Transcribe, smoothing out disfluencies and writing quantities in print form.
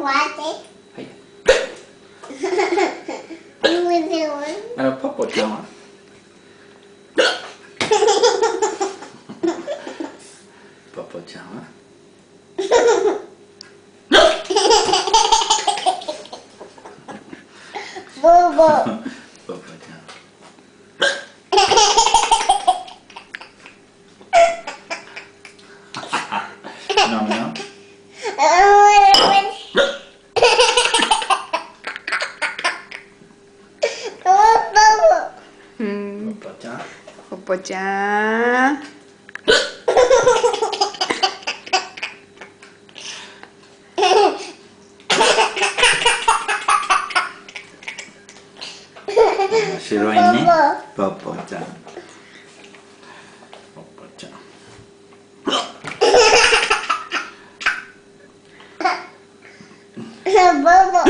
what? はい You were doing? ポポちゃんはポポちゃんは Bobo. ポポちゃん飲むよ ポポちゃん 뽀뽀짱. 싫어했니? 뽀뽀짱 뽀뽀짱 Bobo.